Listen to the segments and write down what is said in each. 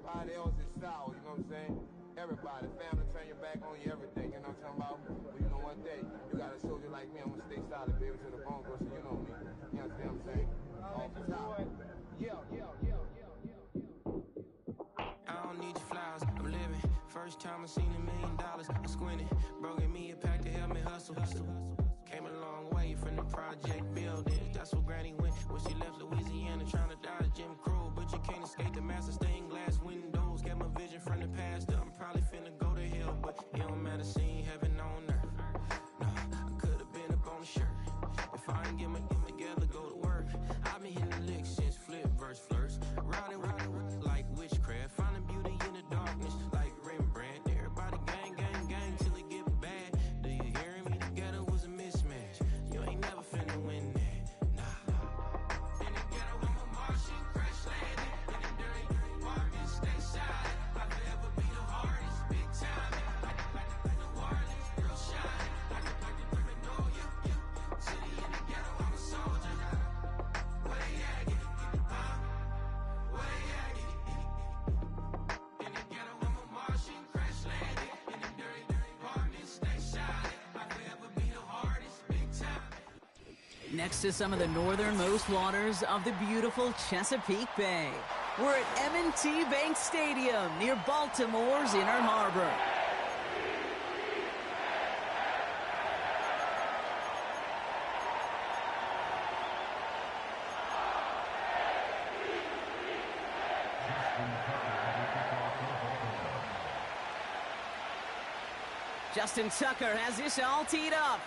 everybody else is sour, you know what I'm saying? Everybody, family turn your back on you, everything, you know what I'm talking about? But you know one day, you got a soldier like me, I'm gonna stay solid, baby, to the bone, so you know me. You understand what I'm saying? Off the top. I don't need your flowers, I'm living. First time I seen $1 million, I squinted. Bro, give me a pack to help me hustle. Came a long way from the project buildings. That's where Granny went when she left Louisiana, trying to dodge Jim Crow. But you can't escape the master stained glass windows. Got my vision from the past. I'm probably finna go to hell, but it don't matter, seeing heaven on earth. No, I could've been up on the shirt. If I ain't get my together, go to work. I've been hitting the licks since flip verse flirts. Riding like witchcraft, finding beauty in the darkness like Rembrandt. Everybody gang, gang, gang till it get bad. Do you hear me? Together was a mismatch. You ain't never finna win that, nah. In the ghetto, I'm a Martian, crash landing. In the dirty apartment, stay silent. I'll forever be the hardest, big time. Like the wireless, real shine. Like the paranoia. City in the ghetto, I'm a soldier. Way at it, way at it. In the ghetto, I'm a Martian, crash landing. In the dirty apartment, stay silent. I'll forever be the hardest, big time. Next to some of the northernmost waters of the beautiful Chesapeake Bay, we're at M&T Bank Stadium near Baltimore's Inner Harbor. Justin Tucker has this all teed up.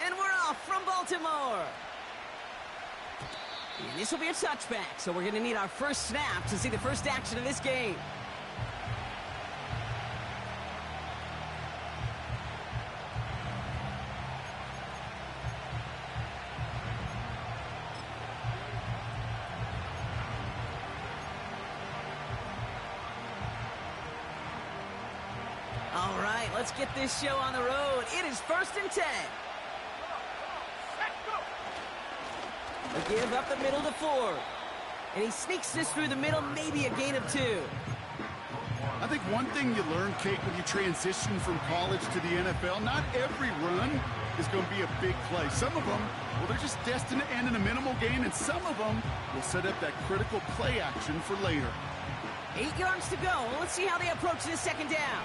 And we're off from Baltimore. And this will be a touchback, so we're going to need our first snap to see the first action of this game. All right, let's get this show on the road. It is 1st and 10. A give up the middle to Ford. And he sneaks this through the middle, maybe a gain of 2. I think one thing you learn, Kate, when you transition from college to the NFL, not every run is going to be a big play. Some of them, well, they're just destined to end in a minimal gain, and some of them will set up that critical play action for later. 8 yards to go. Let's see how they approach this second down.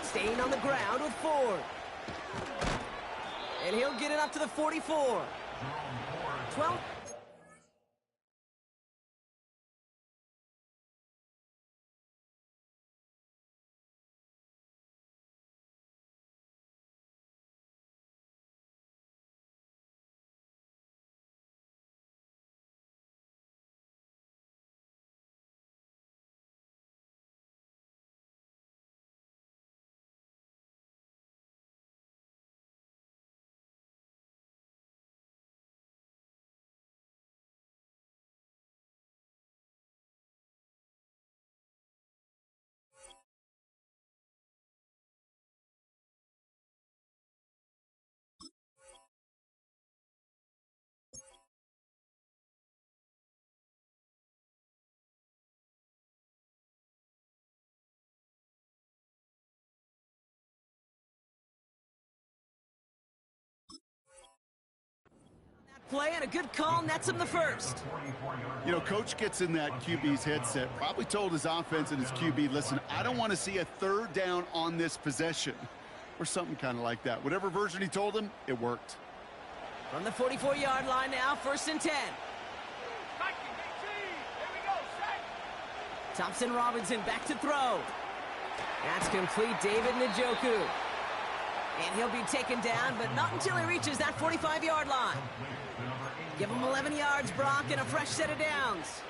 Staying on the ground with Ford. And he'll get it up to the 44. 12. Play and a good call nets him the first. You know, coach gets in that QB's headset, probably told his offense and his QB, listen, I don't want to see a third down on this possession, or something kind of like that. Whatever version he told him, it worked. From the 44-yard line now, 1st and 10. Thompson Robinson back to throw. That's complete, David Njoku. And he'll be taken down, but not until he reaches that 45-yard line. Give him 11 yards, Brock, and a fresh set of downs.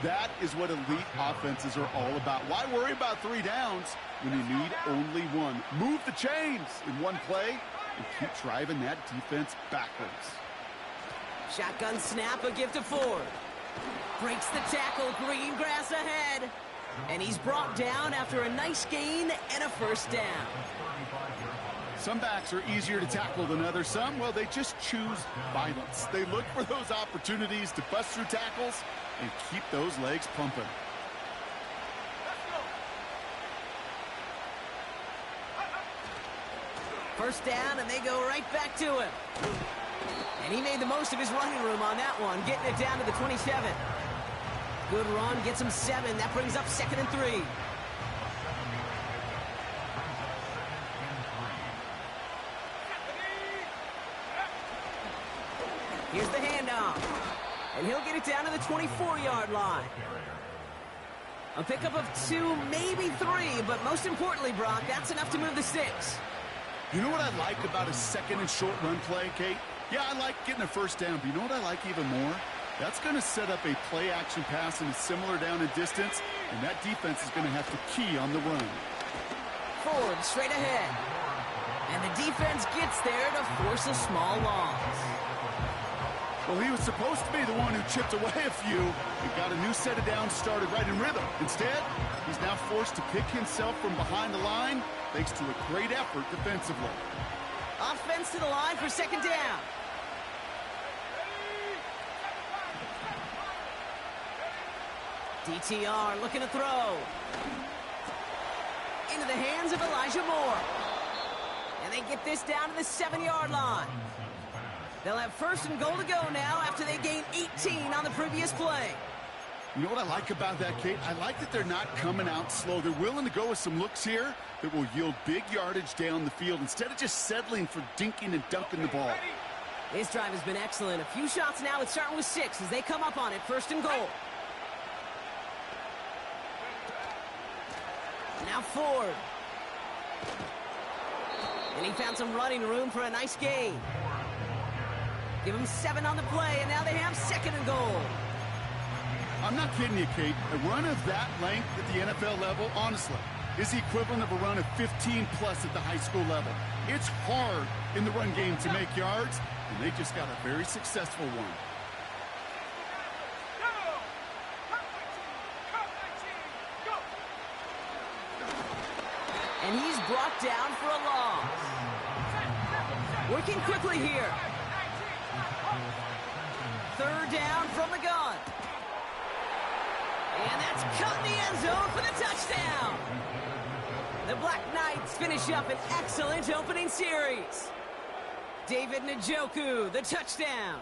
That is what elite offenses are all about. Why worry about 3 downs when you need only 1? Move the chains in one play and keep driving that defense backwards. Shotgun snap, a give to Ford. Breaks the tackle, green grass ahead. And he's brought down after a nice gain and a first down. Some backs are easier to tackle than others. Some, well, they just choose violence. They look for those opportunities to bust through tackles and keep those legs pumping. First down, and they go right back to him. And he made the most of his running room on that one, getting it down to the 27. Good run, gets him 7. That brings up 2nd and 3. Here's the handoff. And he'll get it down to the 24-yard line. A pickup of 2, maybe 3, but most importantly, Brock, that's enough to move the sticks. You know what I like about a second and short run play, Kate? Yeah, I like getting a first down, but you know what I like even more? That's going to set up a play-action pass in a similar down and distance, and that defense is going to have to key on the run. Forward, straight ahead. And the defense gets there to force a small loss. Well, he was supposed to be the one who chipped away a few and got a new set of downs started right in rhythm. Instead, he's now forced to pick himself from behind the line thanks to a great effort defensively. Offense to the line for 2nd down. DTR looking to throw. Into the hands of Elijah Moore. And they get this down to the 7-yard line. They'll have 1st and goal to go now after they gain 18 on the previous play. You know what I like about that, Kate? I like that they're not coming out slow. They're willing to go with some looks here that will yield big yardage down the field instead of just settling for dinking and dunking the ball. This drive has been excellent. A few shots now. It's starting with 6 as they come up on it. 1st and goal. Now Ford. And he found some running room for a nice gain. Give him 7 on the play, and now they have 2nd and goal. I'm not kidding you, Kate. A run of that length at the NFL level, honestly, is the equivalent of a run of 15-plus at the high school level. It's hard in the run game to make yards, and they just got a very successful one. And he's brought down for a loss. Working quickly here. 3rd down from the gun. And that's cut in the end zone for the touchdown. The Black Knights finish up an excellent opening series. David Njoku, the touchdown.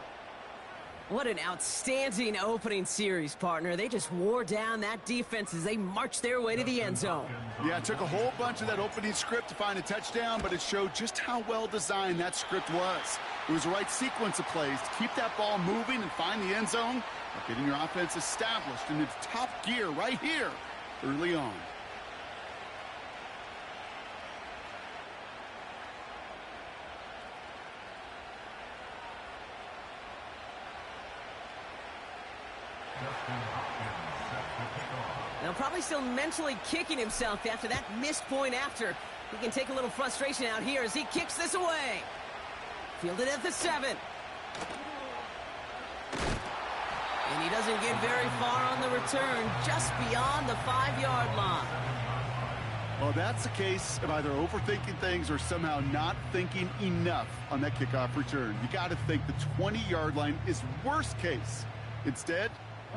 What an outstanding opening series, partner. They just wore down that defense as they marched their way to the end zone. Yeah, it took a whole bunch of that opening script to find a touchdown, but it showed just how well designed that script was. It was the right sequence of plays to keep that ball moving and find the end zone, but getting your offense established in its top gear right here early on. Now probably still mentally kicking himself after that missed point after. He can take a little frustration out here as he kicks this away. Fielded at the 7. And he doesn't get very far on the return, just beyond the 5-yard line. Well, that's the case of either overthinking things or somehow not thinking enough on that kickoff return. You got to think the 20-yard line is worst case. Instead,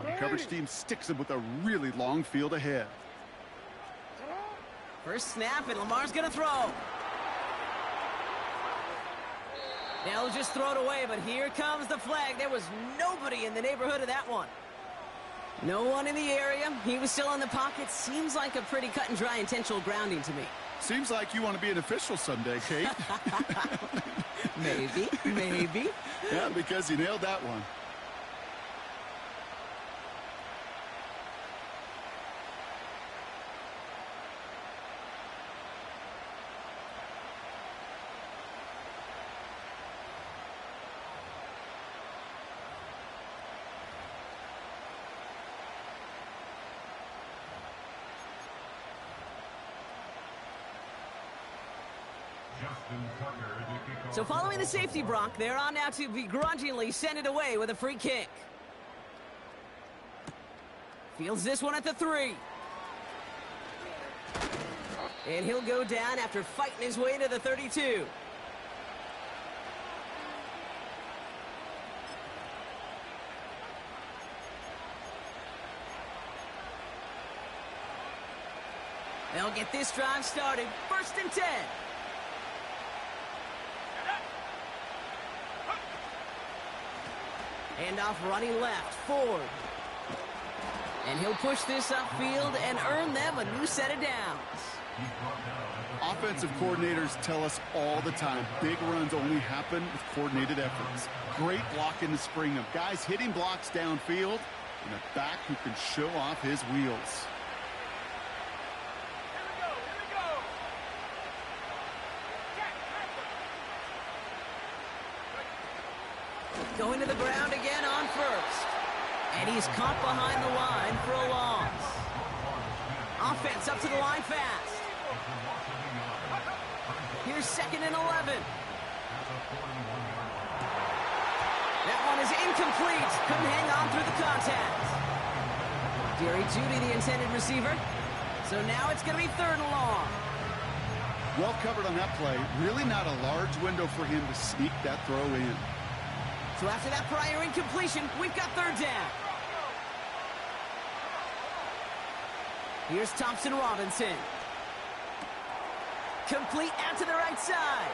the coverage team sticks him with a really long field ahead. First snap, and Lamar's going to throw. Now he'll just throw it away, but here comes the flag. There was nobody in the neighborhood of that one. No one in the area. He was still in the pocket. Seems like a pretty cut and dry intentional grounding to me. Seems like you want to be an official someday, Kate. Maybe. Yeah, because you nailed that one. So following the safety, Brock, they're on now to begrudgingly send it away with a free kick. Fields this one at the 3. And he'll go down after fighting his way to the 32. They'll get this drive started. 1st and 10. Hand off running left. Ford. And he'll push this upfield and earn them a new set of downs. Offensive coordinators tell us all the time, big runs only happen with coordinated efforts. Great block in the spring of guys hitting blocks downfield and a back who can show off his wheels. Going to the ground again on 1st. And he's caught behind the line for a loss. Offense up to the line fast. Here's 2nd and 11. That one is incomplete. Couldn't hang on through the contact. Jerry Jeudy, the intended receiver. So now it's going to be 3rd and long. Well covered on that play. Really not a large window for him to sneak that throw in. So after that prior incompletion, we've got 3rd down. Here's Thompson Robinson. Complete out to the right side.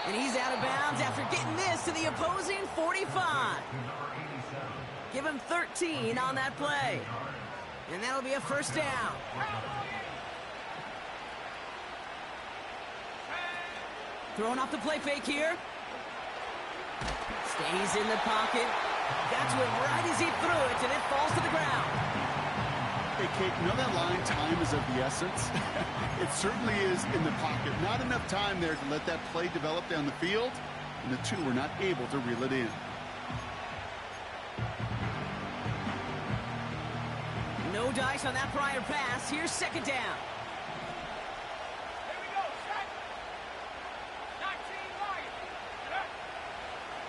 And he's out of bounds after getting this to the opposing 45. Give him 13 on that play. And that'll be a 1st down. Throwing off the play fake here. Stays in the pocket. Got to it right as he threw it, and it falls to the ground. Hey, Kate, you know that line, time is of the essence? It certainly is in the pocket. Not enough time there to let that play develop down the field, and the two were not able to reel it in. No dice on that prior pass. Here's 2nd down.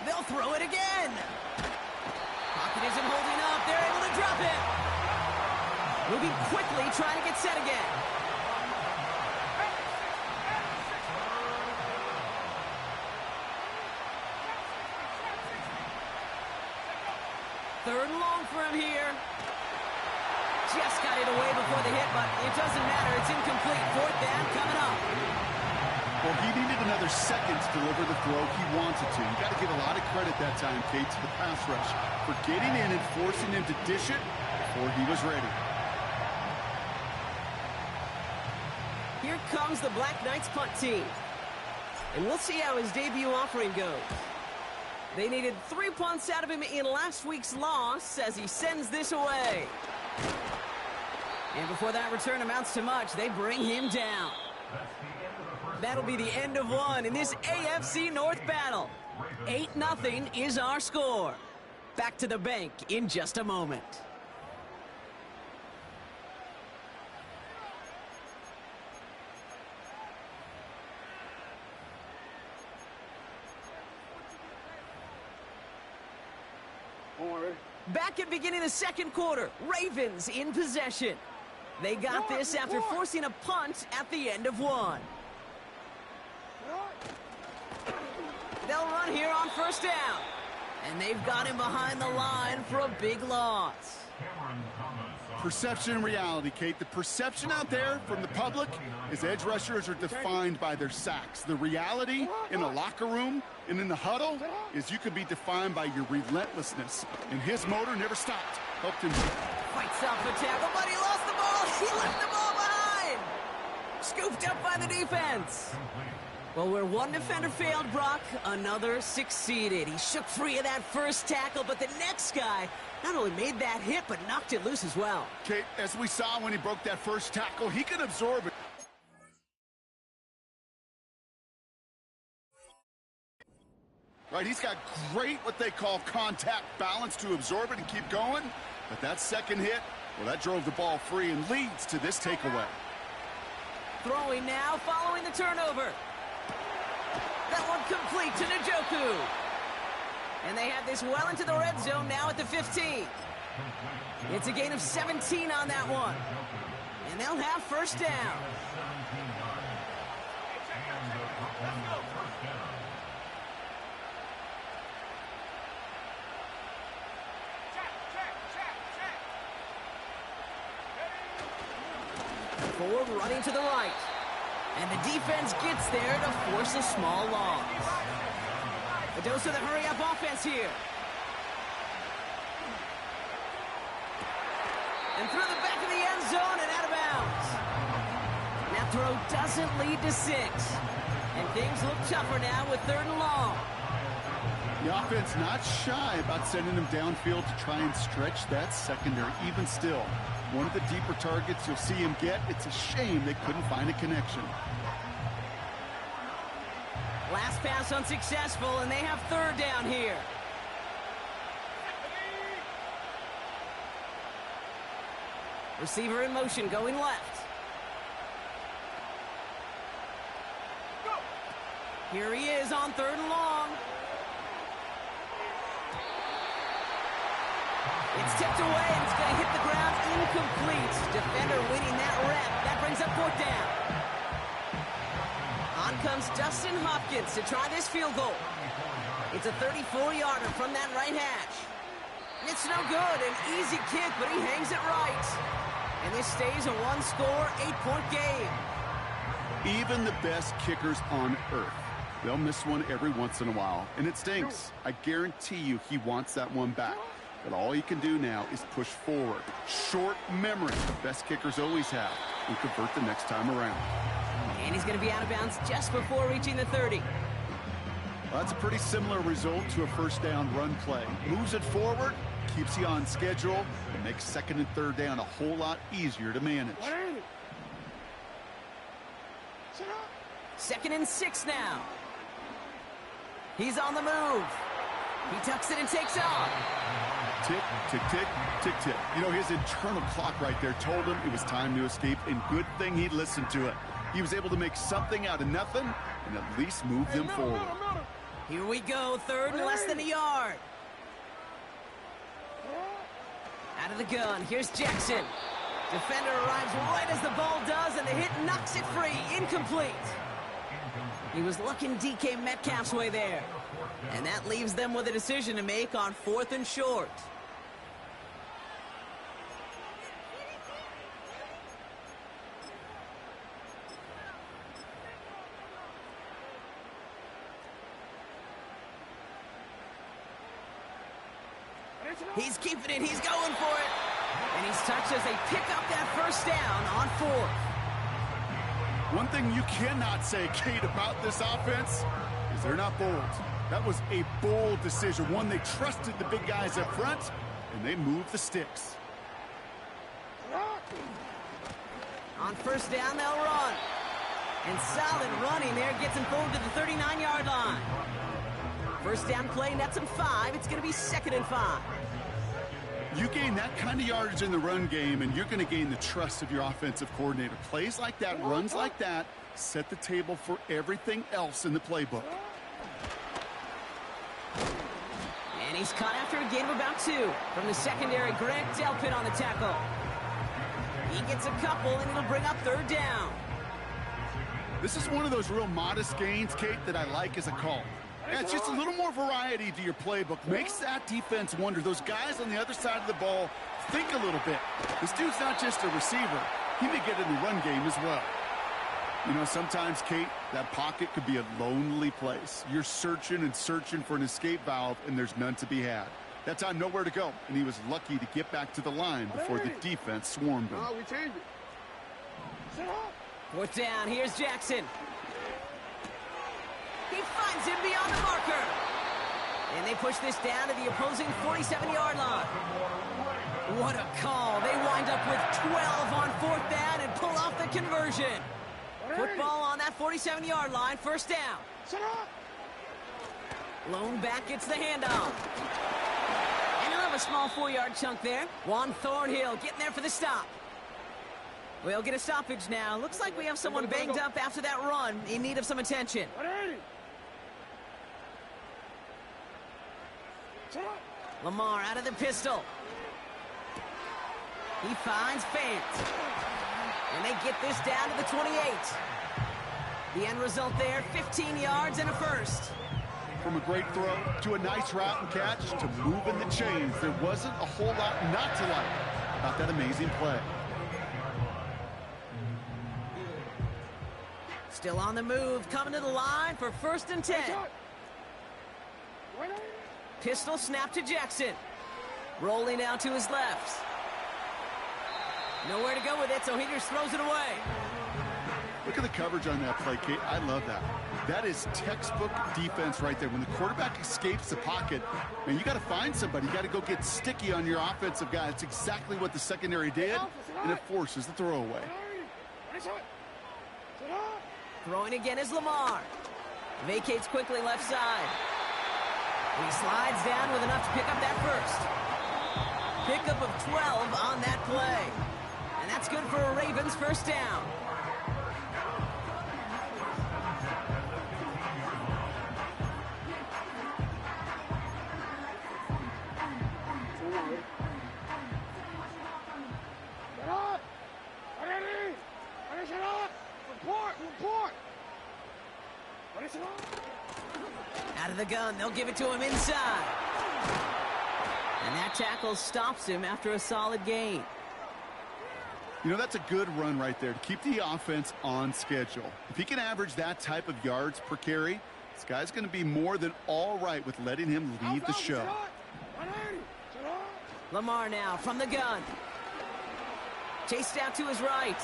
They'll throw it again. Pocket isn't holding up. They're able to drop it. Moving quickly, trying to get set again. Third and long for him here. Just got it away before the hit, but it doesn't matter. It's incomplete. 4th down coming up. Well, he needed another second to deliver the throw he wanted to. You got to give a lot of credit that time, Kate, to the pass rush for getting in and forcing him to dish it before he was ready. Here comes the Black Knights punt team. And we'll see how his debut offering goes. They needed 3 punts out of him in last week's loss as he sends this away. And before that return amounts to much, they bring him down. That'll be the end of one in this AFC North battle. 8-0 is our score. Back to the bank in just a moment. Back at beginning of the 2nd quarter, Ravens in possession. They got this after forcing a punt at the end of one. They'll run here on 1st down. And they've got him behind the line for a big loss. Perception and reality, Kate. The perception out there from the public is edge rushers are defined by their sacks. The reality in the locker room and in the huddle is you can be defined by your relentlessness. And his motor never stopped. Helped him. Fights off the tackle, but he lost the ball. He left the ball behind. Scooped up by the defense. Well, where one defender failed, Brock, another succeeded. He shook free of that first tackle, but the next guy not only made that hit, but knocked it loose as well. Kate, as we saw when he broke that first tackle, he can absorb it. Right, he's got great what they call contact balance to absorb it and keep going. But that second hit, well, that drove the ball free and leads to this takeaway. Throwing now, following the turnover. That one complete to Njoku. And they have this well into the red zone now at the 15. It's a gain of 17 on that one. And they'll have first down. Ford running to the right. And the defense gets there to force a small loss. A dose of the hurry-up offense here. And through the back of the end zone and out of bounds. That throw doesn't lead to 6. And things look tougher now with 3rd and long. The offense not shy about sending them downfield to try and stretch that secondary. Even still, one of the deeper targets you'll see him get. It's a shame they couldn't find a connection. Last pass unsuccessful, and they have 3rd down here. Receiver in motion, going left. Here he is on 3rd and long. It's tipped away, and it's going to hit the ground incomplete. Defender winning that rep. That brings up 4th down. On comes Dustin Hopkins to try this field goal. It's a 34-yarder from that right hash. It's no good, an easy kick, but he hangs it right. And this stays a 1-score, 8-point game. Even the best kickers on earth, they'll miss one every once in a while, and it stinks. I guarantee you he wants that one back. But all he can do now is push forward. Short memory, the best kickers always have, and convert the next time around. And he's going to be out of bounds just before reaching the 30. Well, that's a pretty similar result to a first down run play. Moves it forward, keeps you on schedule, and makes 2nd and 3rd down a whole lot easier to manage. 2nd and 6 now. He's on the move. He tucks it and takes off. Tick, tick, tick, tick, tick. You know, his internal clock right there told him it was time to escape, and good thing he listened to it. He was able to make something out of nothing and at least move them forward. Here we go, 3rd and less than a yard. Out of the gun, here's Jackson. Defender arrives right as the ball does, and the hit knocks it free. Incomplete. He was looking DK Metcalf's way there. And that leaves them with a decision to make on 4th and short. He's keeping it. He's going for it. And he's touched as they pick up that first down on 4th. One thing you cannot say, Kate, about this offense is they're not bold. That was a bold decision. One, they trusted the big guys up front, and they moved the sticks. On first down, they'll run. And solid running there gets him forward to the 39-yard line. First down play nets him 5. It's going to be 2nd and 5. You gain that kind of yardage in the run game, and you're going to gain the trust of your offensive coordinator. Plays like that, runs like that, set the table for everything else in the playbook. And he's caught after a gain of about 2. From the secondary, Greg Delpit on the tackle. He gets a couple, and it'll bring up 3rd down. This is one of those real modest gains, Kate, that I like as a call. Yeah, it's just a little more variety to your playbook. Makes that defense wonder. Those guys on the other side of the ball think a little bit. This dude's not just a receiver. He may get in the run game as well. You know, sometimes, Kate, that pocket could be a lonely place. You're searching and searching for an escape valve, and there's none to be had. That time, nowhere to go, and he was lucky to get back to the line before the defense swarmed him. Oh, we changed it. 4th down, here's Jackson. He finds him beyond the marker. And they push this down to the opposing 47-yard line. What a call. They wind up with 12 on 4th down and pull off the conversion. Football on that 47-yard line, first down. Lone back gets the handoff. And he'll have a small 4-yard chunk there. Juan Thornhill getting there for the stop. We'll get a stoppage now. Looks like we have someone banged up after that run in need of some attention. Lamar out of the pistol. He finds Fant. And they get this down to the 28. The end result there, 15 yards and a first. From a great throw to a nice route and catch to moving the chains, there wasn't a whole lot not to like about that amazing play. Still on the move, coming to the line for 1st and 10. Pistol snap to Jackson. Rolling out to his left. Nowhere to go with it, so he just throws it away. Look at the coverage on that play, Kate. I love that. That is textbook defense right there. When the quarterback escapes the pocket, man, you got to find somebody. You got to go get sticky on your offensive guy. That's exactly what the secondary did, and it forces the throwaway. Throwing again is Lamar. Vacates quickly left side. And he slides down with enough to pick up that first. Pickup of 12 on that play. And that's good for a Ravens first down. Out of the gun, they'll give it to him inside. And that tackle stops him after a solid gain. You know, that's a good run right there to keep the offense on schedule. If he can average that type of yards per carry, this guy's going to be more than all right with letting him lead the show. Lamar now from the gun. Chased out to his right.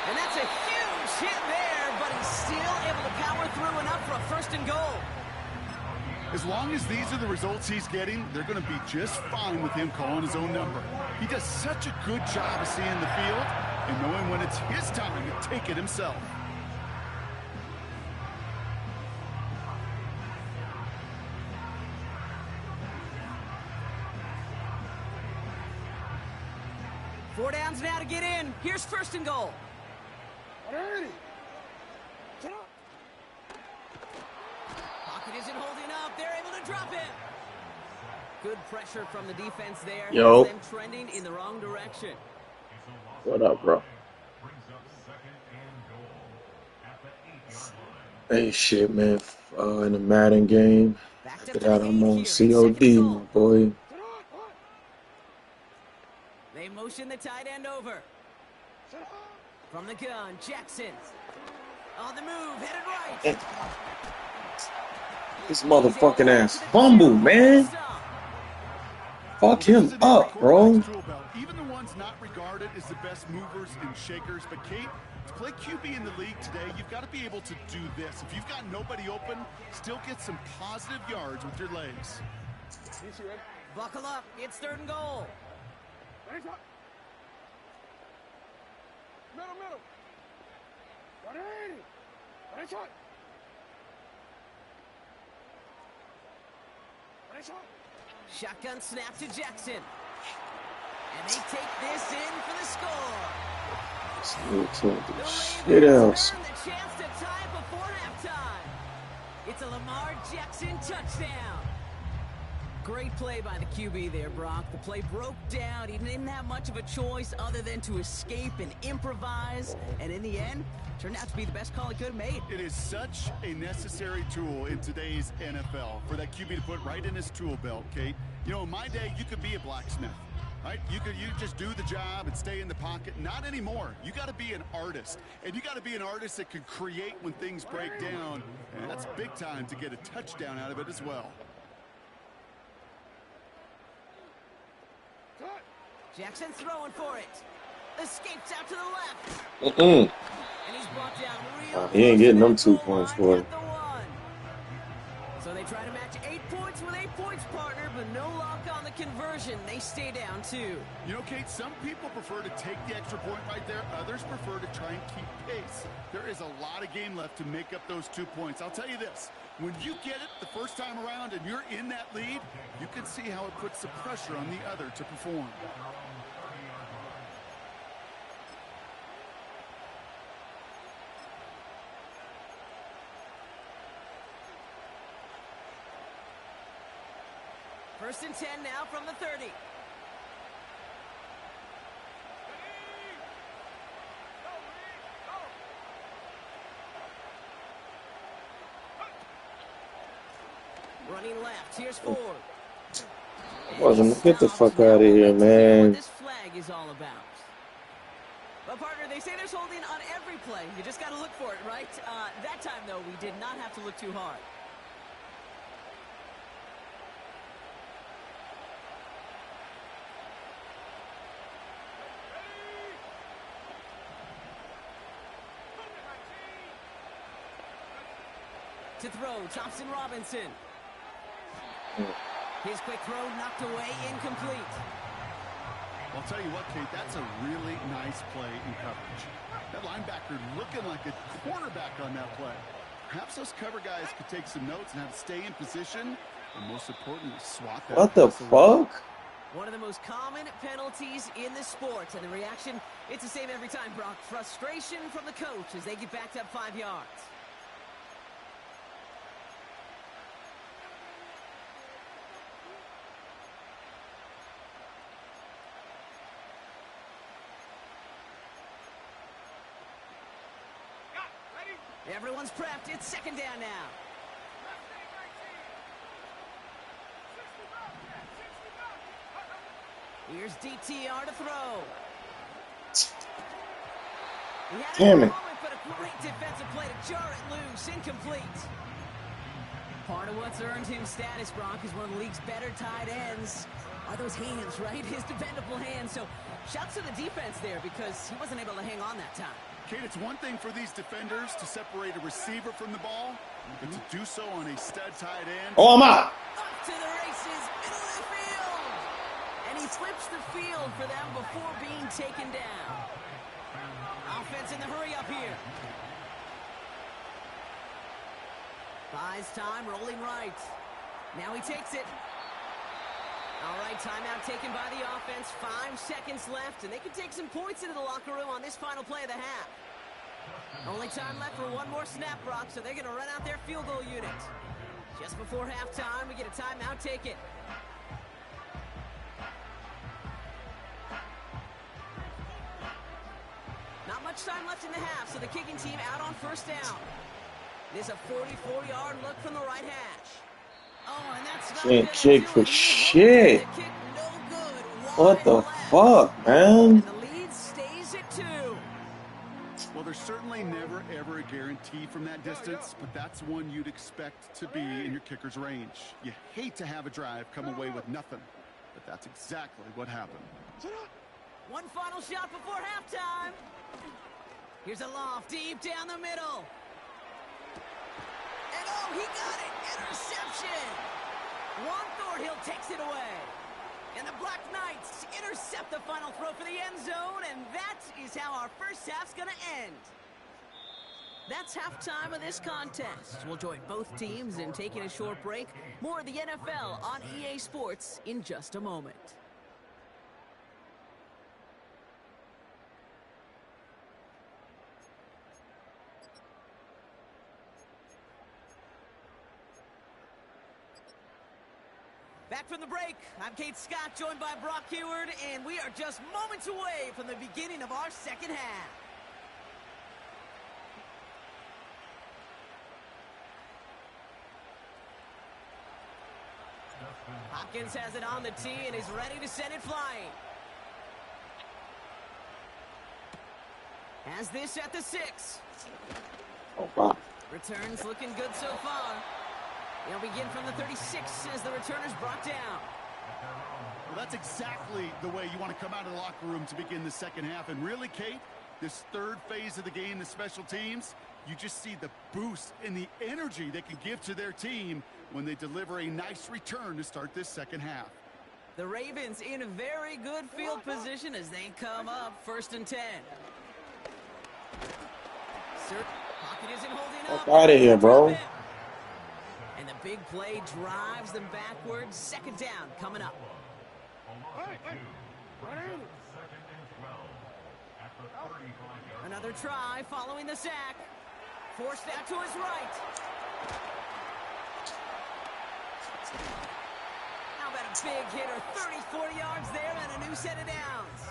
And that's a huge hit there, but he's still able to power through enough for a 1st and goal. As long as these are the results he's getting, they're going to be just fine with him calling his own number. He does such a good job of seeing the field and knowing when it's his time to take it himself. Four downs now to get in. Here's 1st and goal. Pocket isn't holding up. They're able to drop it. Good pressure from the defense there. Yo. Them trending in the wrong direction. What up, bro? Hey, shit, man. In the Madden game, after that, I'm on COD, my boy. They motion the tight end over. From the gun, Jackson. On the move, headed right. This motherfucking ass fumble, man. Fuck him up, bro. Even the ones not regarded as the best movers and shakers. But Kate, to play QB in the league today, you've got to be able to do this. If you've got nobody open, still get some positive yards with your legs. Buckle up, it's 3rd and goal. Shotgun snap to Jackson. And they take this in for the score. Shit else. The chance to tie before halftime. It's a Lamar Jackson touchdown. Great play by the QB there, Brock. The play broke down. He didn't have much of a choice other than to escape and improvise. And in the end, turned out to be the best call he could have made. It is such a necessary tool in today's NFL for that QB to put right in his tool belt, Kate. You know, in my day, you could be a blacksmith, right? You just do the job and stay in the pocket. Not anymore. You got to be an artist. And you got to be an artist that can create when things break down. And that's big time to get a touchdown out of it as well. Jackson throwing for it. Escapes out to the left. Mm-mm. And he's brought down real He ain't getting them 2 points for it. So they try to match 8 points with 8 points, partner, but no luck on the conversion. They stay down 2. You know, Kate, some people prefer to take the extra point right there. Others prefer to try and keep pace. There is a lot of game left to make up those 2 points. I'll tell you this. When you get it the first time around and you're in that lead, you can see how it puts the pressure on the other to perform. First and 10 now from the 30. Running left. Here's Ford. Get the fuck out of here, man. What this flag is all about. Well, partner, they say there's holding on every play. You just got to look for it, right? That time, though, we did not have to look too hard. To throw, Thompson Robinson. His quick throw knocked away, incomplete. I'll tell you what, Kate, that's a really nice play in coverage. That linebacker looking like a quarterback on that play. Perhaps those cover guys could take some notes and how to stay in position, and most importantly, swat that. What the fuck? One of the most common penalties in the sport, and the reaction, it's the same every time, Brock. Frustration from the coach as they get backed up 5 yards. Everyone's prepped. It's second down now. Here's DTR to throw. Damn it. But a great defensive play to jar it loose. Incomplete. Part of what's earned him status, Brock, is one of the league's better tight ends. Are those hands, right? His dependable hands. So shouts to the defense there because he wasn't able to hang on that time. Kate, it's one thing for these defenders to separate a receiver from the ball, but to do so on a stud tight end. Oh, I'm out. Up to the races, middle of the field. And he flips the field for them before being taken down. Offense in the hurry up here. Buys time, rolling right. Now he takes it. All right, timeout taken by the offense. 5 seconds left, and they can take some points into the locker room on this final play of the half. Only time left for one more snap, Brock, so they're going to run out their field goal unit. Just before halftime, we get a timeout. Take it. Not much time left in the half, so the kicking team out on first down. It is a 44-yard look from the right hash. Oh, and that's Can't kick for shit. What the fuck, man? The lead stays at 2. Well, there's certainly never, ever a guarantee from that distance, but that's one you'd expect to be in your kicker's range. You hate to have a drive come away with nothing, but that's exactly what happened. One final shot before halftime. Here's a loft deep down the middle. And oh, he got it! Interception! Juan Thornhill takes it away. And the Black Knights intercept the final throw for the end zone, and that is how our first half's gonna end. That's halftime of this contest. We'll join both teams in taking a short break. More of the NFL on EA Sports in just a moment. Back from the break, I'm Kate Scott, joined by Brock Heward, and we are just moments away from the beginning of our second half. Hopkins has it on the tee and is ready to send it flying. Has this at the 6. Oh, wow. Returns looking good so far. They'll begin from the 36 as the returner's brought down. Well, that's exactly the way you want to come out of the locker room to begin the second half. And really, Kate, this third phase of the game, the special teams, you just see the boost and the energy they can give to their team when they deliver a nice return to start this second half. The Ravens in a very good field position as they come up 1st and 10. Pocket isn't holding up. Fuck out of here, bro. And the big play drives them backwards. 2nd down coming up. Another try following the sack. Forced out to his right. How about a big hitter? 34 yards there and a new set of downs.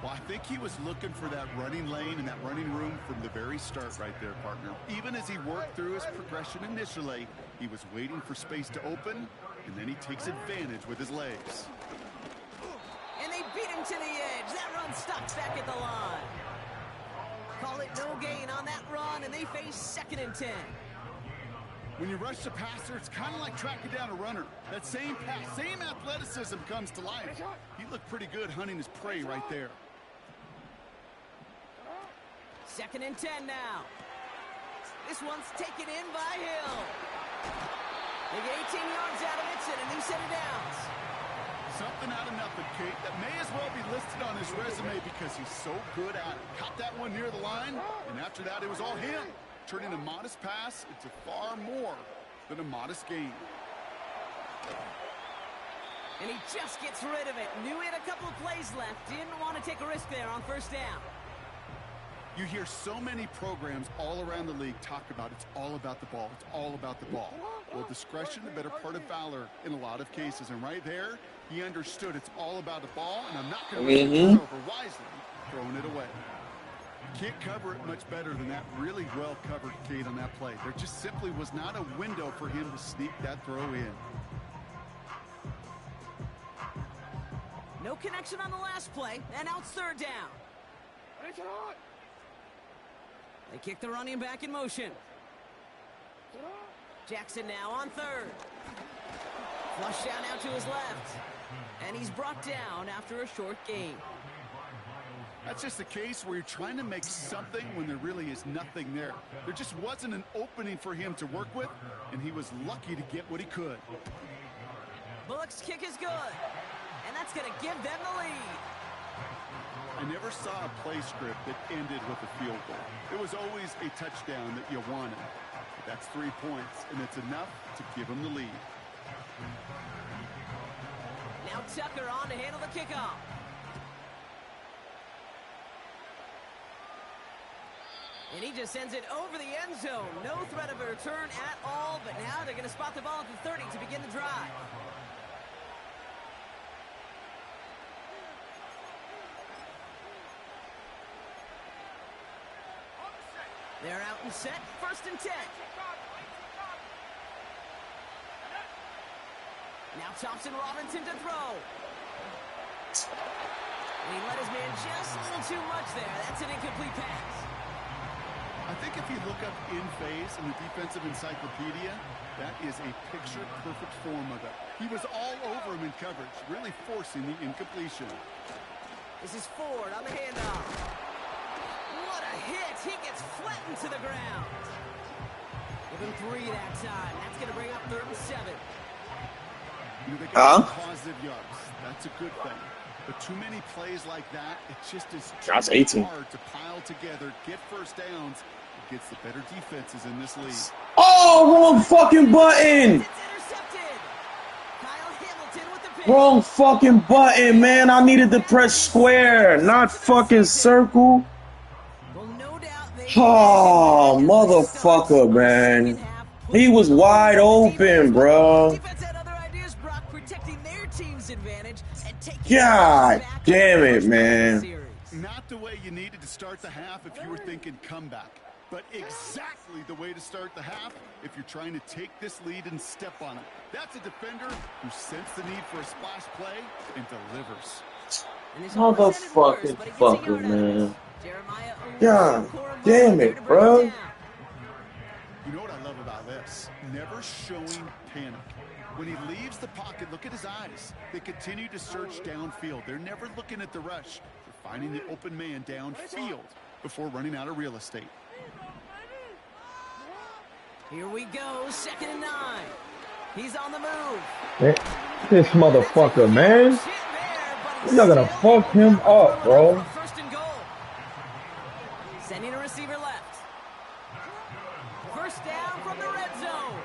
Well, I think he was looking for that running lane and that running room from the very start right there, partner. Even as he worked through his progression initially, he was waiting for space to open, and then he takes advantage with his legs. And they beat him to the edge. That run stops back at the line. Call it no gain on that run, and they face 2nd and 10. When you rush the passer, it's kind of like tracking down a runner. That same pass, same athleticism comes to life. He looked pretty good hunting his prey right there. 2nd and 10 now. This one's taken in by Hill. They get 18 yards out of it and a new set of downs. Something out of nothing, Kate. That may as well be listed on his resume because he's so good at it. Caught that one near the line, and after that, it was all him. Turning a modest pass into far more than a modest gain. And he just gets rid of it. Knew he had a couple of plays left. Didn't want to take a risk there on 1st down. You hear so many programs all around the league talk about it's all about the ball. It's all about the ball. Well, discretion, the better part of valor in a lot of cases. And right there, he understood it's all about the ball, and I'm not going to turn over wisely, throwing it away. Can't cover it much better than that really well-covered Kate on that play. There just simply was not a window for him to sneak that throw in. No connection on the last play, and now it's 3rd down. They kick the running back in motion. Jackson now on 3rd. Flush down out to his left. And he's brought down after a short gain. That's just a case where you're trying to make something when there really is nothing there. There just wasn't an opening for him to work with, and he was lucky to get what he could. Bullock's kick is good, and that's going to give them the lead. I never saw a play script that ended with a field goal. It was always a touchdown that you wanted. But that's 3 points, and it's enough to give him the lead. Now Tucker on to handle the kickoff. And he just sends it over the end zone. No threat of a return at all, but now they're going to spot the ball at the 30 to begin the drive. They're out and set, 1st and 10. Now Thompson Robinson to throw. And he let his man just a little too much there. That's an incomplete pass. I think if you look up in phase in the defensive encyclopedia, that is a picture-perfect form of it. He was all over him in coverage, really forcing the incompletion. This is Ford on the handoff. What a hit! He gets flattened to the ground. Give him 3 that time. That's going to bring up 3rd and 7. You know, they got positive yards. That's a good thing. But too many plays like that, it just is That's 18. hard to pile together, get 1st downs against the better defenses in this league. Oh, wrong fucking button. It's intercepted. Kyle Hamilton with the pick. Wrong fucking button, man. I needed to press square, not fucking circle. Well, no doubt they Oh, motherfucker, man. He was wide open, bro. Defense had other ideas, Brock, protecting their team's advantage and taking God back damn on it, the man. series. Not the way you needed to start the half if you were thinking comeback, but exactly the way to start the half if you're trying to take this lead and step on it. That's a defender who sensed the need for a splash play and delivers. And this all presented worse, Motherfucking but he gets a fucker, yard out of man. this. Jeremiah Owens God and Cora damn Moore there it, to bring bro. it down. You know what I love about this? Never showing panic. When he leaves the pocket, look at his eyes. They continue to search downfield. They're never looking at the rush. They're finding the open man downfield before running out of real estate. Here we go, 2nd and 9. He's on the move. This motherfucker, man. You're gonna fuck him up, bro. 1st and goal. Sending a receiver left. 1st down from the red zone.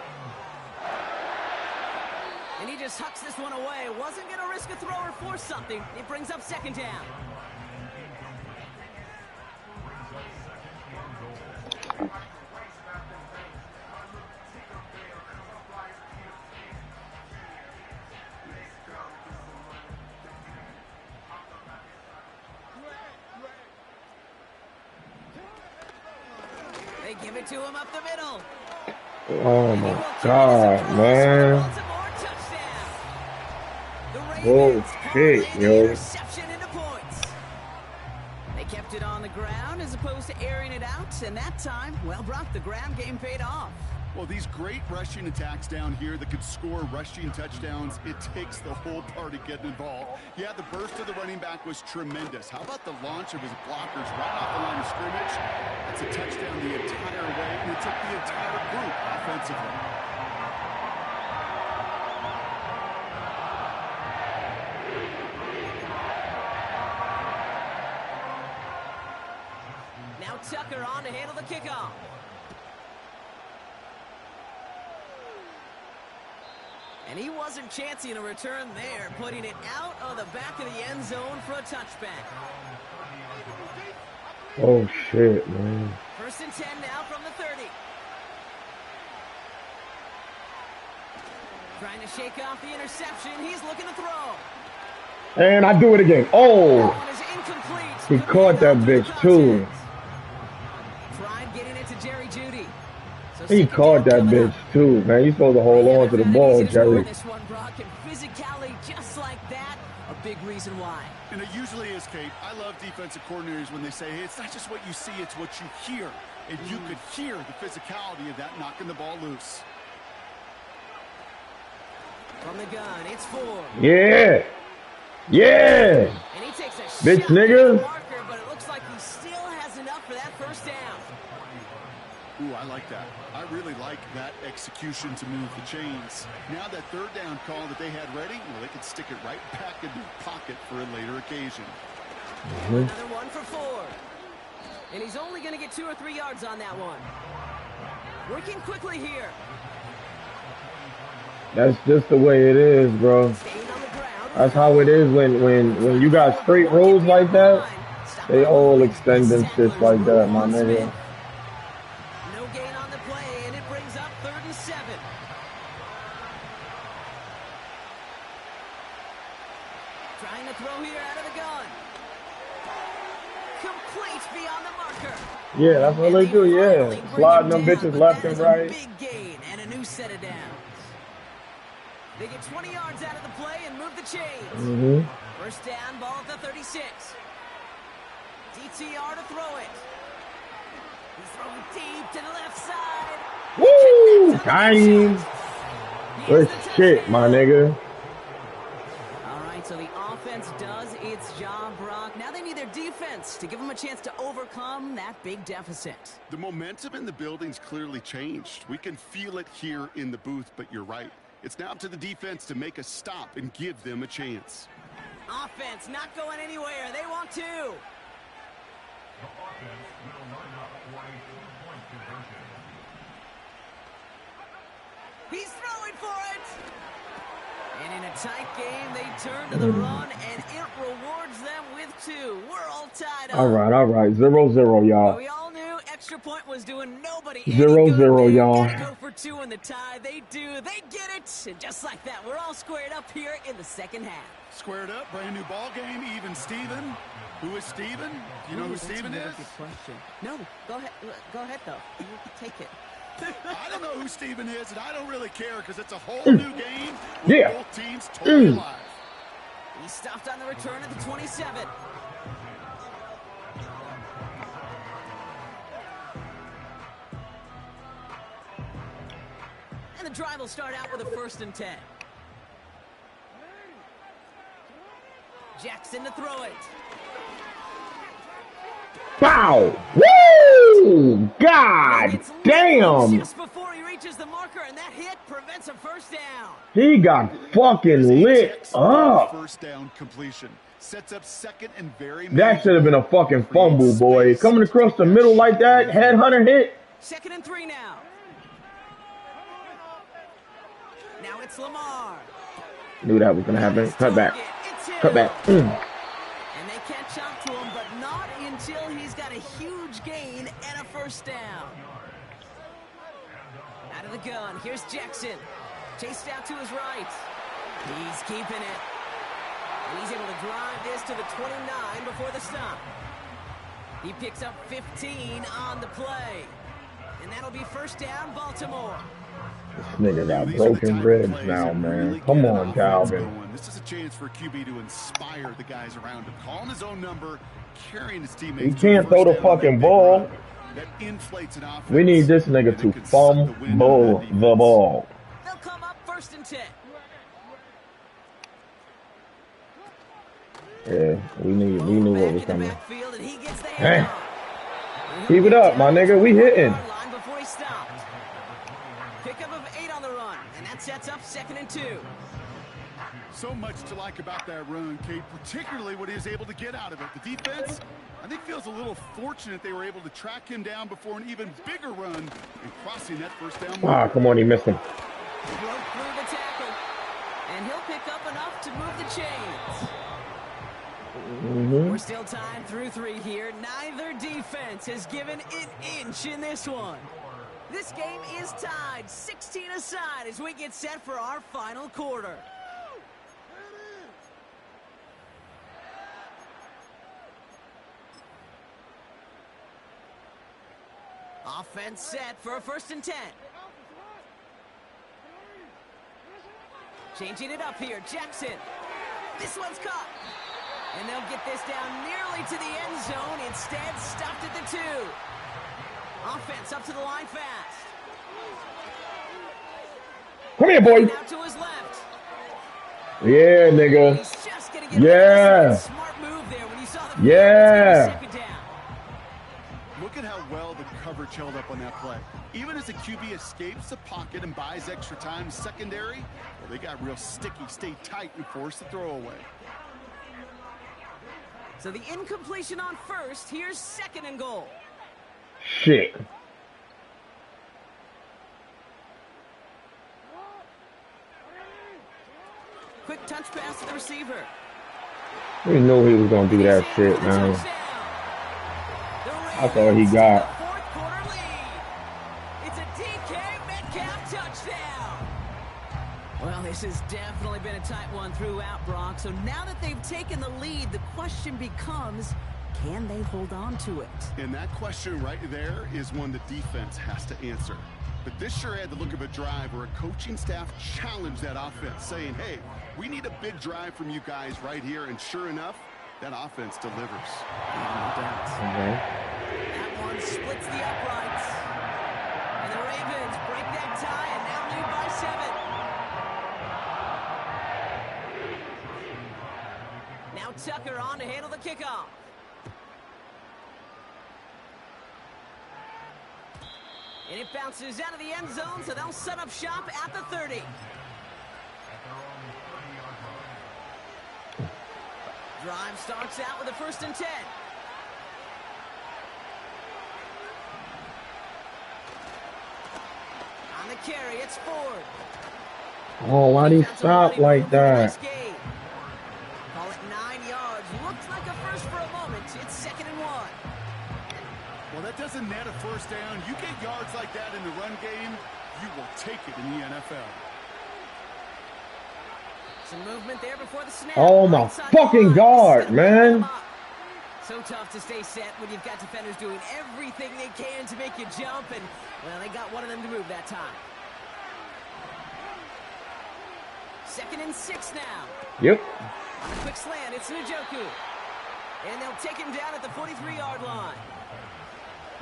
And he just hucks this one away. Wasn't going to risk a throw or force something. It brings up 2nd down. give it to him up the middle. Oh my God, man. Oh shit, yo. Interception into points. They kept it on the ground as opposed to airing it out, and that time, well, Brock, the ground game paid off. Well, these great rushing attacks down here that could score rushing touchdowns, it takes the whole party getting involved. Yeah, the burst of the running back was tremendous. How about the launch of his blockers right off the line of scrimmage? That's a touchdown the entire way, and it took the entire group offensively. Now Tucker on to handle the kickoff. And he wasn't chancing a return there, putting it out of the back of the end zone for a touchback. Oh shit, man. 1st and 10 now from the 30. Trying to shake off the interception. He's looking to throw. And I do it again. Oh! He caught that bitch too. Tried getting it to Jerry Jeudy. He caught that bitch too, man. You're supposed to hold on to the ball, Jerry. This one, Brock, and physicality just like that, a big reason why. And it usually is, Kate. I love defensive coordinators when they say, hey, it's not just what you see, it's what you hear. And you could hear the physicality of that knocking the ball loose. From the gun, it's 4. Yeah. Yeah. And he takes a bitch shot nigga. at the marker, but it looks like he still has enough for that first down. Ooh, I like that. I really like that execution to move the chains. Now that 3rd down call that they had ready, well, they could stick it right back in their pocket for a later occasion. Another one for 4. And he's only going to get 2 or 3 yards on that one. Working quickly here. That's just the way it is, bro. That's how it is when you got straight roads like that. They all extend them shits like that, my nigga. No gain on the play, and it brings up 3rd and 7. Trying to throw here out of the gun. Complete beyond the marker. Yeah, that's what they do, yeah. Sliding them bitches left and right. Big gain and a new set of downs. They get 20 yards out of the play and move the chains. First down, ball at the 36. DTR to throw it. He's throwing deep to the left side. Woo! Time. Good shit, my nigga. All right, so the offense does its job, Brock. Now they need their defense to give them a chance to overcome that big deficit. The momentum in the building's clearly changed. We can feel it here in the booth, but you're right. It's now up to the defense to make a stop and give them a chance. Offense not going anywhere. They want to. He's throwing for it. And in a tight game, they turn to the run, and it rewards them with 2. We're all tied up. All right. 0-0, y'all. We all knew extra point was doing nobody 0-0, y'all. Gotta go for 2 in the tie. They do. They get it. And just like that, we're all squared up here in the second half. Squared up, brand new ball game, even Steven. Who is Steven? Do you know who Steven is? Good question. No, go ahead. Go ahead, though. You take it. I don't know who Steven is, and I don't really care because it's a whole new game with both teams totally alive. He stopped on the return at the 27. And the drive will start out with a 1st and 10. Jackson to throw it. Wow! Woo! God damn! Just before he reaches the marker, and that hit prevents a first down. He got fucking lit up. First down completion sets up 2nd and very. That should have been a fucking fumble, boy. Coming across the middle like that, headhunter hit. 2nd and 3 now. Now it's Lamar. Knew that was gonna happen. Cut back. Cut back. And they catch up to him, but not until he's got a huge gain and a first down. Out of the gun, here's Jackson. Chased out to his right. He's keeping it. And he's able to drive this to the 29 before the stop. He picks up 15 on the play. And that'll be first down, Baltimore. This nigga got broken ribs now, man. Come on, Calvin. This is a chance for QB to inspire the guys around him. Calling his own number, carrying his teammates. He can't throw the fucking ball. That inflates an offense. We need this nigga to fumble the ball. They'll come up 1st and 10. Yeah, we knew what was coming. Hey, keep it up, my nigga. We hitting. Pickup of 8 on the run, and that sets up 2nd and 2. So much to like about that run, Kate, particularly what he was able to get out of it. The defense, I think, feels a little fortunate they were able to track him down before an even bigger run and crossing that first down. Ah, come on, he missed him. Broke through the tackle, and he'll pick up enough to move the chains. We're still tied through 3 here. Neither defense has given an inch in this one. This game is tied 16 aside as we get set for our final quarter. Offense set for a 1st and 10. Changing it up here, Jackson. This one's caught. And they'll get this down nearly to the end zone. Instead, stopped at the 2. Offense up to the line fast. Come here, boy. Now to his left. Yeah, nigga. He's just gonna get yeah. Smart move there when he saw the yeah. Second down. Look at how well the coverage held up on that play. Even as the QB escapes the pocket and buys extra time secondary, well, they got real sticky, stayed tight, and forced the throw away. So the incompletion on 1st. Here's 2nd and goal. Shit. Quick touch pass to the receiver. We knew he was gonna do that shit, man. That's all he got. Fourth quarter lead. It's a DK Metcalf touchdown. Well, this has definitely been a tight one throughout, Brock. So now that they've taken the lead, the question becomes, can they hold on to it? And that question right there is one the defense has to answer. But this sure had the look of a drive where a coaching staff challenged that offense, saying, hey, we need a big drive from you guys right here. And sure enough, that offense delivers. That one splits the uprights. And the Ravens break that tie and now lead by 7. Now Tucker on to handle the kickoff. And it bounces out of the end zone, so they'll set up shop at the 30. Drive starts out with a 1st and 10. On the carry, it's Ford. Oh, why'd he stop like that? Call it 9 yards. Looks like a first for a moment. It's 2nd and 1. Well, that doesn't net a first down. You get yards like that in the run game, you will take it in the NFL. Some movement there before the snap. Oh, my fucking God, man. So tough to stay set when you've got defenders doing everything they can to make you jump, and, well, they got one of them to move that time. 2nd and 6 now. Yep. On a quick slant, it's Njoku. And they'll take him down at the 43-yard line.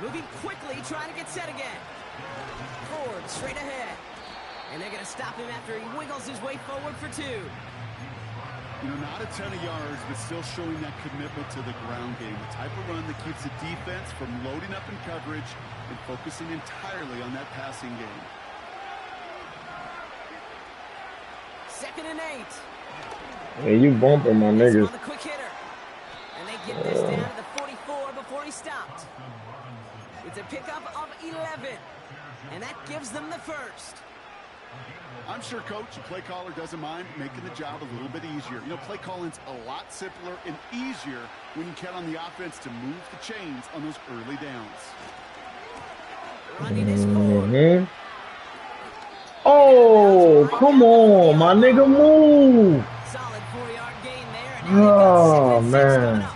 Moving quickly, trying to get set again. Ford straight ahead. And they're going to stop him after he wiggles his way forward for 2. You know, not a ton of yards, but still showing that commitment to the ground game. The type of run that keeps the defense from loading up in coverage and focusing entirely on that passing game. 2nd and 8. Hey, you bumping my niggas. On the quick hitter. And they get this down to the 44 before he stopped. It's a pickup of 11. And that gives them the first. I'm sure Coach, the play caller, doesn't mind making the job a little bit easier. You know, play calling's a lot simpler and easier when you count on the offense to move the chains on those early downs. Running is forward. Oh, come on, my nigga, move. Solid 4-yard gain there. Oh, man.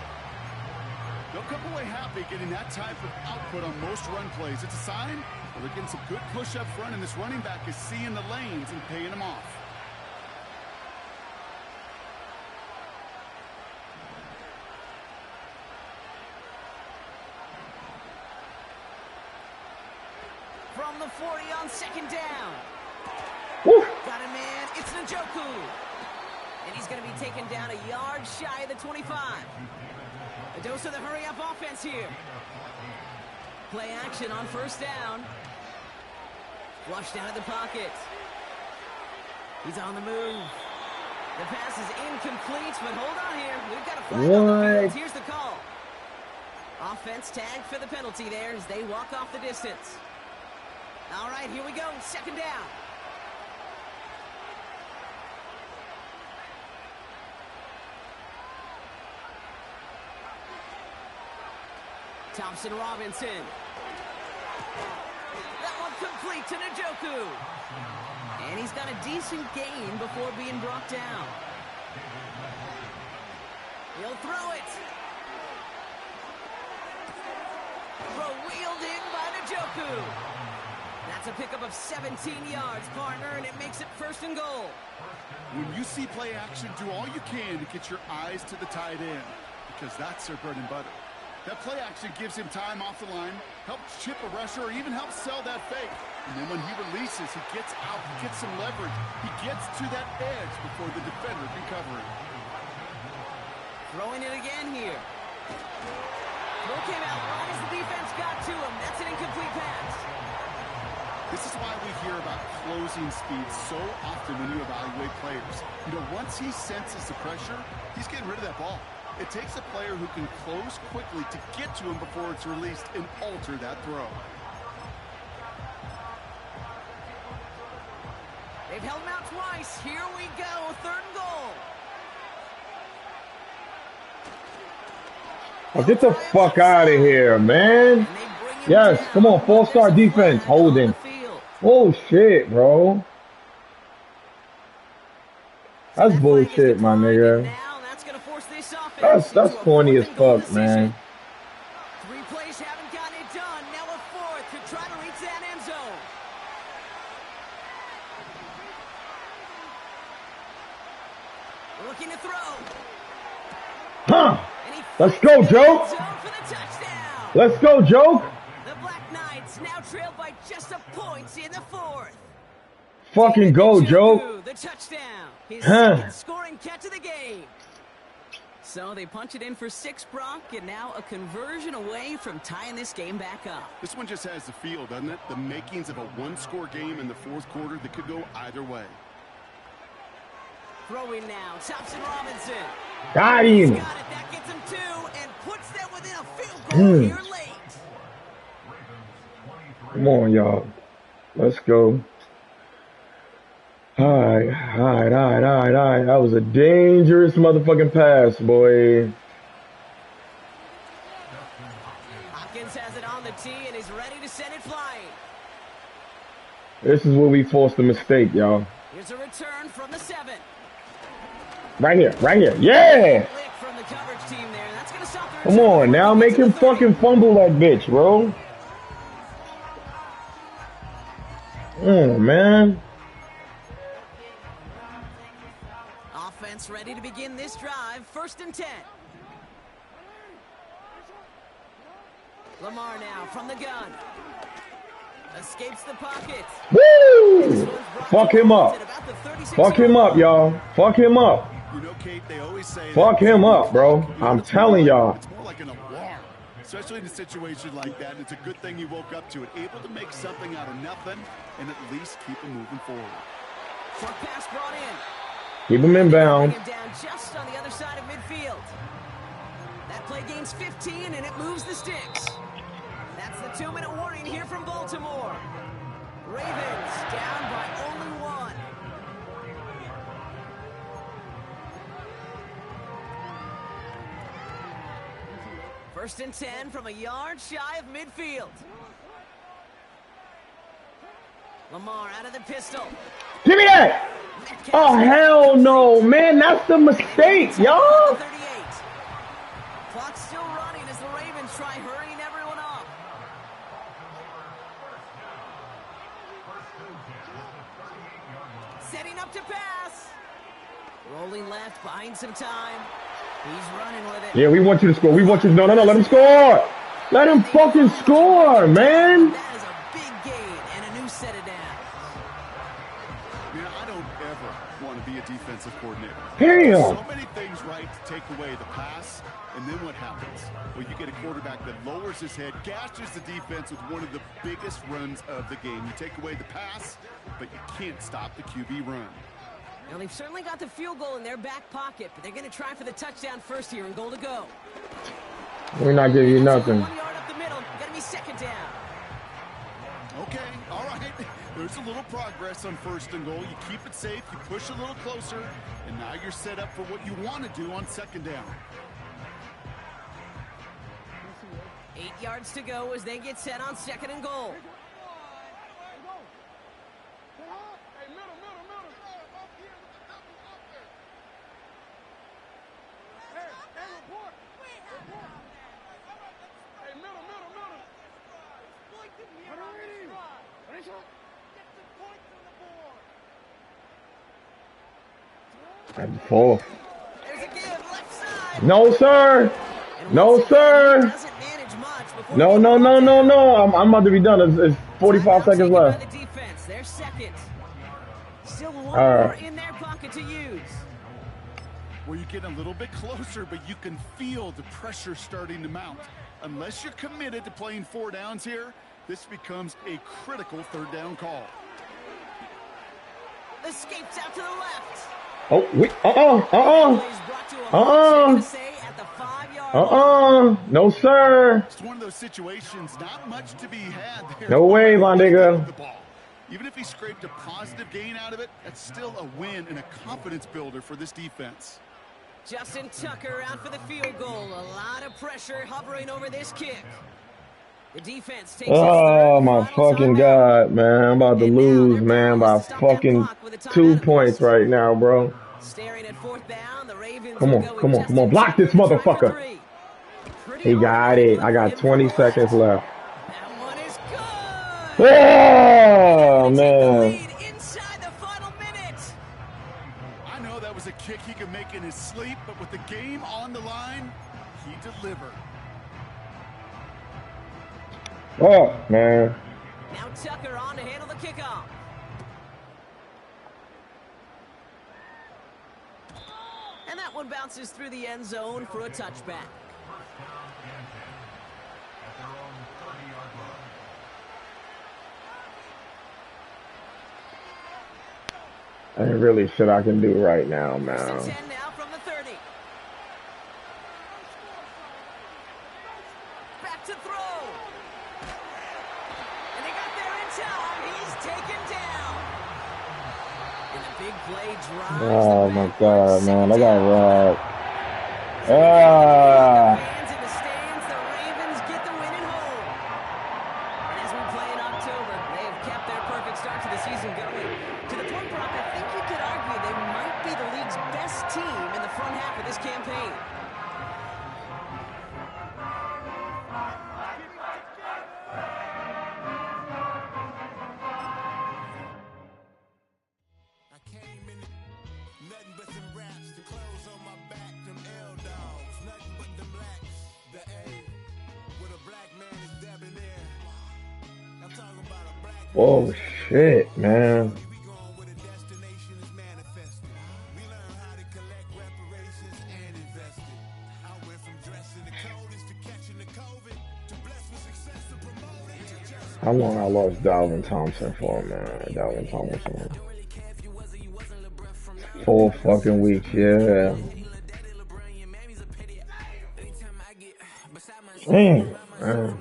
They'll come away happy getting that type of output on most run plays. It's a sign Well, they're getting some good push up front, and this running back is seeing the lanes and paying them off. From the 40 on second down. Woo. Got a man. It's Njoku. And he's going to be taken down a yard shy of the 25. A dose of the hurry-up offense here. Play action on first down. Flushed out of the pocket. He's on the move. The pass is incomplete, but hold on here. We've got a flag on the field. Here's the call. Offense tagged for the penalty there as they walk off the distance. All right, here we go. Second down. Thompson Robinson. That one complete to Njoku. And he's got a decent gain before being brought down. He'll throw it. Throw wheeled in by Njoku. That's a pickup of 17 yards, partner, and it makes it first and goal. When you see play action, do all you can to get your eyes to the tight end, because that's their bread and butter. That play action gives him time off the line, helps chip a rusher, or even helps sell that fake. And then when he releases, he gets out, he gets some leverage. He gets to that edge before the defender can cover it. Throwing it again here. Throw came out right as the defense got to him. That's an incomplete pass. This is why we hear about closing speed so often when you evaluate players. You know, once he senses the pressure, he's getting rid of that ball. It takes a player who can close quickly to get to him before it's released and alter that throw. They've held him out twice. Here we go. Third and goal. Oh, get the fuck out of here, man. Yes, come on, 4-star defense, holding. Oh, shit, bro. That's bullshit, my nigga. That's corny as fuck, man. 3 plays haven't gotten it done. Now a fourth to try to reach that end zone. Looking to throw. Huh. Let's go, Joke. Let's go, Joke. The Black Knights now trailed by just a point in the fourth. Fucking go, Joke. The touchdown. His second scoring catch of the game. So they punch it in for 6, Brock, and now a conversion away from tying this game back up. This one just has the feel, doesn't it? The makings of a one-score game in the fourth quarter that could go either way. Throwing now, Thompson Robinson. Got him. Got it. That gets him 2 and puts them within a field goal here late. Come on, y'all. Let's go. All right. That was a dangerous motherfucking pass, boy. Hopkins has it on the tee and is ready to send it flying. This is where we forced a mistake, y'all. Here's a return from the 7. Right here. Yeah. From the coverage team there. That's gonna stop the Come on, now make him fucking fumble that bitch, bro. Oh, man. Offense ready to begin this drive. 1st and 10. Lamar now from the gun. Escapes the pocket. Woo! Fuck him up. Fuck him up, y'all. Fuck him up. You know, Kate, they always say fuck him up, bro. I'm telling y'all. It's more like an alarm, especially in a situation like that. It's a good thing you woke up to it, able to make something out of nothing and at least keep him moving forward. Short pass brought in. Keep him inbound. Bring him down just on the other side of midfield. That play gains 15 and it moves the sticks. That's the 2-minute warning here from Baltimore. Ravens down by only 1. First and 10 from a yard shy of midfield. Lamar out of the pistol. Give me that! Oh, hell no, man. That's the mistake, y'all. Clock's still running as the Ravens try hurrying everyone up. setting up to pass. Rolling left, buying some time. He's running with it. Yeah, we want you to score. We want you to... No, let him score. Let him fucking score, man. That is a big gain and a new set of downs. Man, I don't ever want to be a defensive coordinator. Damn. So many things right to take away the pass, and then what happens? Well, you get a quarterback that lowers his head, gashes the defense with one of the biggest runs of the game. You take away the pass, but you can't stop the QB run. Now, they've certainly got the field goal in their back pocket, but they're going to try for the touchdown first here and goal to go. We're not giving you nothing. 1 yard up the middle, going to be second down. Okay, all right. There's a little progress on first and goal. You keep it safe, you push a little closer, and now you're set up for what you want to do on second down. 8 yards to go as they get set on second and goal. And fourth. No, sir. No, sir. No. I'm about to be done. It's 45 seconds left. They're second. Still one All more in their pocket to use. Well, you get a little bit closer, but you can feel the pressure starting to mount. Unless you're committed to playing 4 downs here, this becomes a critical third down call. Escapes out to the left. Oh, wait. No, sir. It's one of those situations, not much to be had there. No way, my nigga. Even if he scraped a positive gain out of it, that's still a win and a confidence builder for this defense. Justin Tucker out for the field goal. A lot of pressure hovering over this kick. The defense takes oh my fucking God, man. I'm about to lose, man, by fucking 2 points right now, bro. Staring at fourth down, the Ravens come on. Block this motherfucker. He got it. I got 20 seconds left. That one is good. Oh, man. Inside the final minute. I know that was a kick he could make in his sleep, but with the game on the line, he delivered. Oh, man. Now Tucker on to handle the kickoff. And that one bounces through the end zone for a touchback. Ain't really shit I can do right now, man. 10 now from the 30. Back to throw. And they got there in time. He's taken down. And the big play drives. Oh my God, man. I got robbed. Fans in the stands, the Ravens get the win at home. And as we play in October, they have kept their perfect start to the season going. To the point, Brock, I think you could argue they might be the league's best team in the front half of this campaign. I came in nothing but some raps, the clothes on my back, them L dogs, nothing but them blacks, the A, with a black man is debonair. I'm talking about a black man. Oh shit, man. We going where the destination is manifested. We learn how to collect reparations and invest it. I went from dressing the coldest to catching the COVID to blessed with success to promote it to just How long I lost Dalvin Thompson for, man? Dalvin Thompson. 4 fucking weeks, yeah. Damn, man. Man.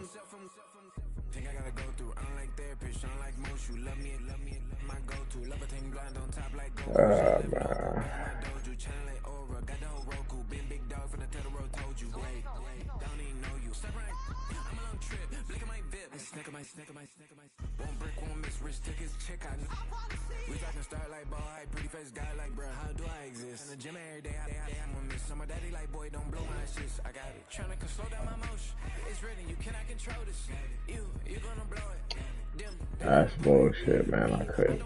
One brick, one miss, rich tickets, check out. We talking start like ball high, pretty face guy like bruh. How do I exist? In the gym every day, I'm gonna miss. Summer daddy like boy, don't blow my shit. I got it. Tryna slow down my motion. It's written, you cannot control this. You gonna blow it. That's bullshit, man. I couldn't.